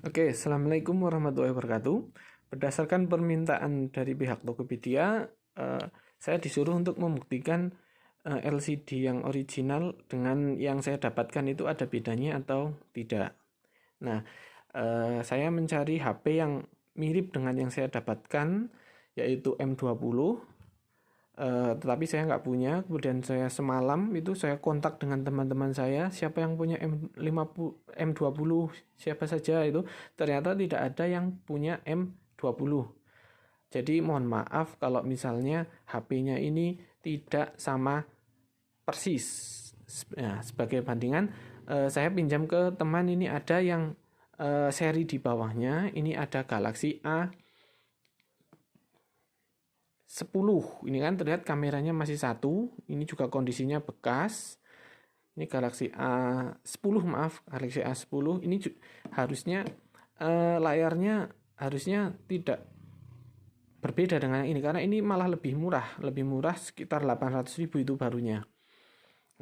Oke, Assalamualaikum warahmatullahi wabarakatuh. Berdasarkan permintaan dari pihak Tokopedia, saya disuruh untuk membuktikan LCD yang original dengan yang saya dapatkan itu ada bedanya atau tidak. Nah, saya mencari HP yang mirip dengan yang saya dapatkan, yaitu M20. Tetapi saya nggak punya. Kemudian saya semalam itu saya kontak dengan teman-teman saya, siapa yang punya M50, M20, siapa saja itu. Ternyata tidak ada yang punya M20. Jadi mohon maaf kalau misalnya HP-nya ini tidak sama persis. Nah, sebagai bandingan, saya pinjam ke teman, ini ada yang seri di bawahnya, ini ada Galaxy A 10. Ini kan terlihat kameranya masih satu. Ini juga kondisinya bekas. Ini Galaxy A10, maaf, Galaxy A10. Ini harusnya layarnya harusnya tidak berbeda dengan ini, karena ini malah lebih murah sekitar 800.000 itu barunya.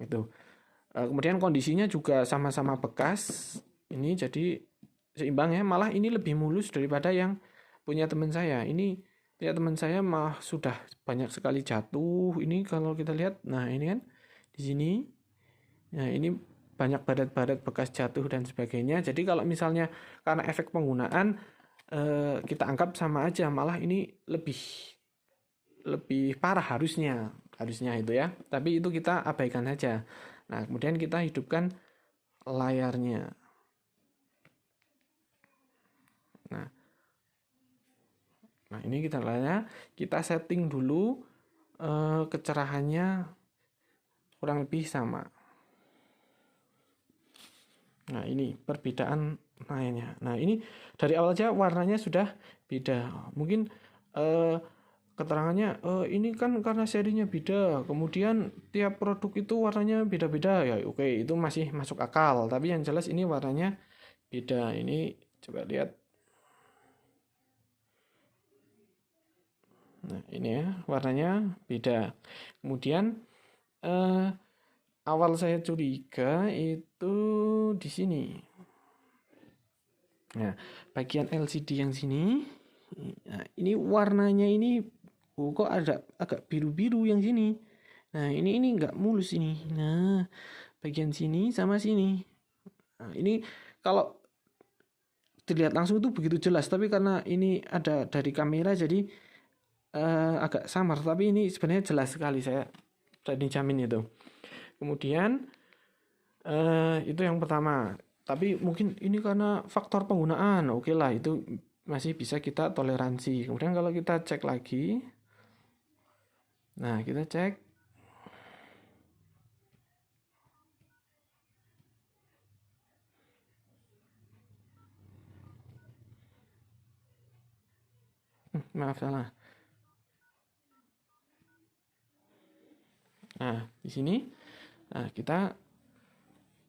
Itu. Kemudian kondisinya juga sama-sama bekas. Ini jadi seimbang ya. Malah ini lebih mulus daripada yang punya teman saya. Ini ya teman saya malah sudah banyak sekali jatuh. Ini kalau kita lihat, nah ini kan di sini, nah ini banyak baret-baret bekas jatuh dan sebagainya. Jadi kalau misalnya karena efek penggunaan kita anggap sama aja, malah ini lebih parah harusnya itu ya. Tapi itu kita abaikan saja. Nah kemudian kita hidupkan layarnya. Nah, ini kita setting dulu kecerahannya kurang lebih sama. Nah, ini perbedaan lainnya. Nah, ini dari awal aja warnanya sudah beda. Mungkin keterangannya ini kan karena serinya beda, kemudian tiap produk itu warnanya beda-beda ya. Oke, itu masih masuk akal, tapi yang jelas ini warnanya beda. Ini coba lihat. Nah, ini ya, warnanya beda. Kemudian awal saya curiga itu di sini. Nah, bagian LCD yang sini, nah, ini warnanya ini kok ada agak biru-biru yang sini. Nah, ini nggak mulus ini. Nah, bagian sini sama sini. Nah, ini kalau dilihat langsung itu begitu jelas, tapi karena ini ada dari kamera jadi agak samar, tapi ini sebenarnya jelas sekali, saya jamin itu. Kemudian itu yang pertama, tapi mungkin ini karena faktor penggunaan, oke lah, itu masih bisa kita toleransi. Kemudian kalau kita cek lagi, nah kita cek, maaf salah. Nah, di sini kita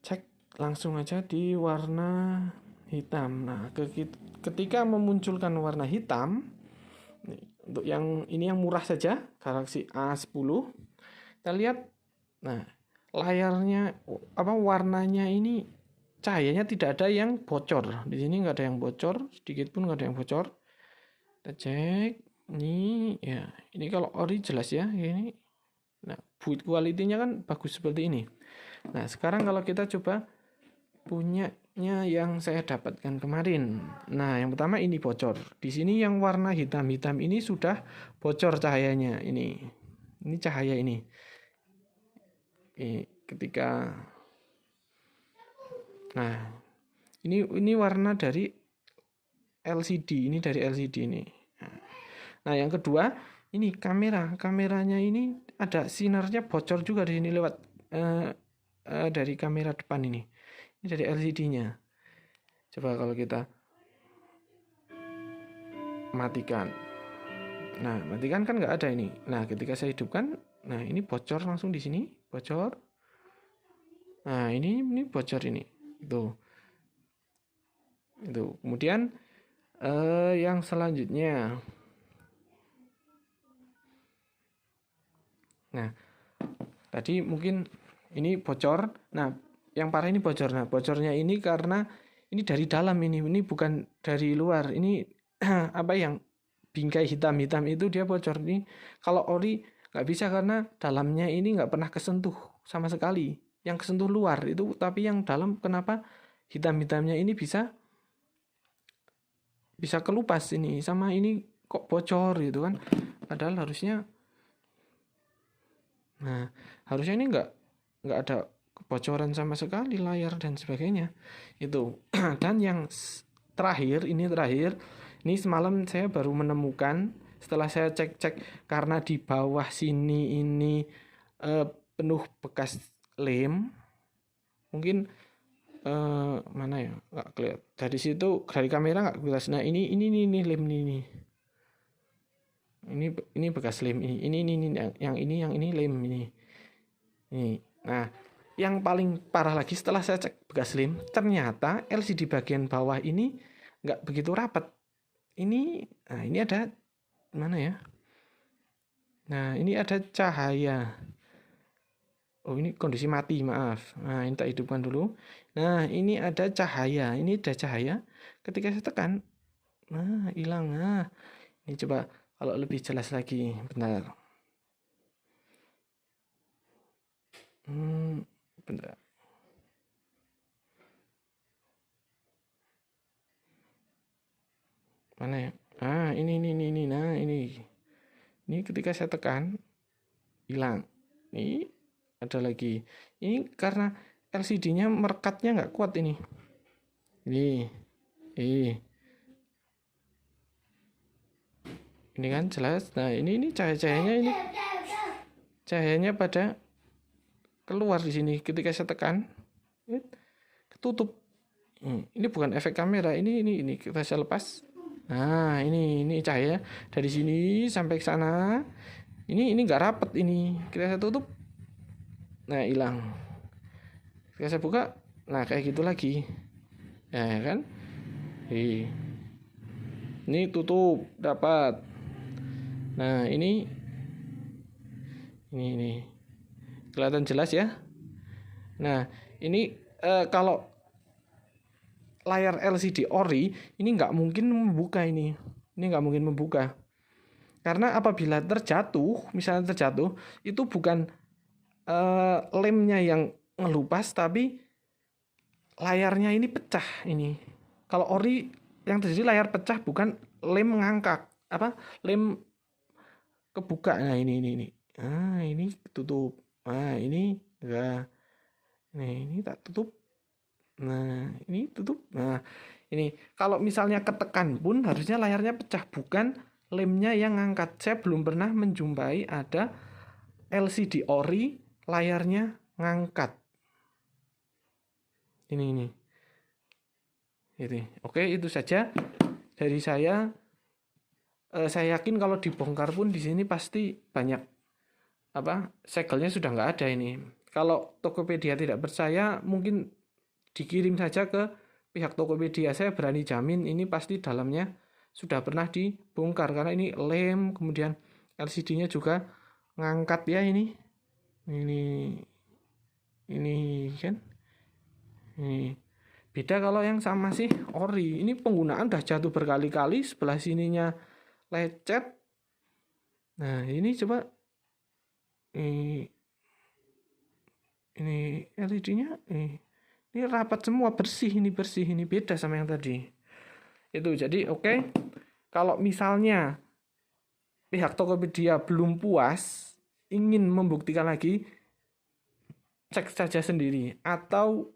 cek langsung aja di warna hitam. Nah, ketika memunculkan warna hitam, untuk yang ini yang murah saja, Galaxy A10, kita lihat, nah layarnya warnanya ini cahayanya tidak ada yang bocor. Di sini nggak ada yang bocor, sedikit pun nggak ada yang bocor. Kita cek, ini ya, ini kalau ori jelas ya, ini. Nah, build quality-nya kan bagus seperti ini. Nah, sekarang kalau kita coba punyanya yang saya dapatkan kemarin. Nah, yang pertama ini bocor. Di sini yang warna hitam-hitam ini sudah bocor cahayanya. Ini cahaya ini. Ketika nah, ini warna dari LCD, ini dari LCD ini. Nah, yang kedua, ini kameranya ini ada sinarnya bocor juga di sini lewat dari kamera depan ini. Ini dari LCD-nya. Coba kalau kita matikan. Nah, matikan kan nggak ada ini. Nah, ketika saya hidupkan, nah ini bocor langsung di sini, bocor. Nah, ini bocor ini. Itu. Kemudian yang selanjutnya. Nah, tadi mungkin ini bocor. Nah, yang parah ini bocor. Nah, bocornya ini karena ini dari dalam, ini bukan dari luar. Ini apa yang bingkai hitam-hitam itu dia bocor. Ini kalau ori nggak bisa karena dalamnya ini nggak pernah kesentuh sama sekali. Yang kesentuh luar itu, tapi yang dalam kenapa hitam-hitamnya ini bisa kelupas ini, sama ini kok bocor gitu kan. Padahal harusnya, nah harusnya ini nggak ada kebocoran sama sekali layar dan sebagainya itu. Dan yang terakhir ini semalam saya baru menemukan setelah saya cek karena di bawah sini ini penuh bekas lem. Mungkin mana ya, nggak kelihatan dari situ, dari kamera nggak jelas. Nah ini lem ini bekas lem ini yang ini lem ini. Nah yang paling parah lagi, setelah saya cek bekas lem, ternyata LCD bagian bawah ini nggak begitu rapat. Nah ini ada mana ya? Nah ini ada cahaya. Oh ini kondisi mati, maaf. Nah ini tak hidupkan dulu. Nah ini ada cahaya. Ini ada cahaya. Ketika saya tekan, nah hilang. Nah ini coba kalau lebih jelas lagi, bentar. Bentar. Mana ya? Ah ini. Nah ini ketika saya tekan hilang. Ini ada lagi. Ini karena LCD-nya merekatnya nggak kuat ini. Ini kan jelas. Nah ini cahayanya pada keluar di sini. Ketika saya tekan, ketutup. Ini bukan efek kamera. Ini kita saya lepas. Nah ini cahaya dari sini sampai ke sana. Ini nggak rapet ini. Kita saya tutup. Nah hilang. Ketika saya buka, nah kayak gitu lagi. Ya kan? Ini tutup, dapat. Nah ini kelihatan jelas ya. Nah ini kalau layar LCD ori ini nggak mungkin membuka ini nggak mungkin membuka, karena apabila misalnya terjatuh itu bukan lemnya yang ngelupas, tapi layarnya ini pecah ini. Kalau ori yang terjadi layar pecah, bukan lem ngangkat, lem kebuka. Nah ini ini tutup. Nah ini enggak. Nah ini tak tutup. Nah ini tutup. Nah ini kalau misalnya ketekan pun harusnya layarnya pecah, bukan lemnya yang ngangkat. Saya belum pernah menjumpai ada LCD ori layarnya ngangkat. Ini. Oke, itu saja dari saya. Saya yakin kalau dibongkar pun di sini pasti banyak segelnya sudah nggak ada ini. Kalau Tokopedia tidak percaya, mungkin dikirim saja ke pihak Tokopedia. Saya berani jamin ini pasti dalamnya sudah pernah dibongkar, karena ini lem, kemudian LCD-nya juga ngangkat ya ini kan. Ini beda kalau yang sama sih ori. Ini penggunaan udah jatuh berkali-kali, sebelah sininya lecet. Nah ini coba ini LED-nya ini rapat semua, bersih ini beda sama yang tadi itu. Jadi oke. Kalau misalnya pihak Tokopedia belum puas, ingin membuktikan lagi, cek saja sendiri atau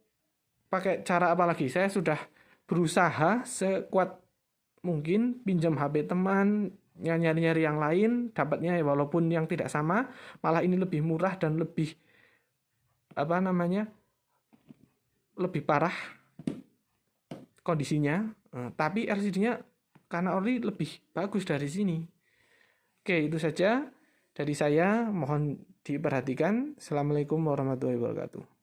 pakai cara apa lagi. Saya sudah berusaha sekuat mungkin pinjam HP teman, nyari-nyari yang lain, dapatnya walaupun yang tidak sama, malah ini lebih murah dan lebih lebih parah kondisinya. Tapi LCD-nya karena ori lebih bagus dari sini. Oke, itu saja dari saya, mohon diperhatikan. Assalamualaikum warahmatullahi wabarakatuh.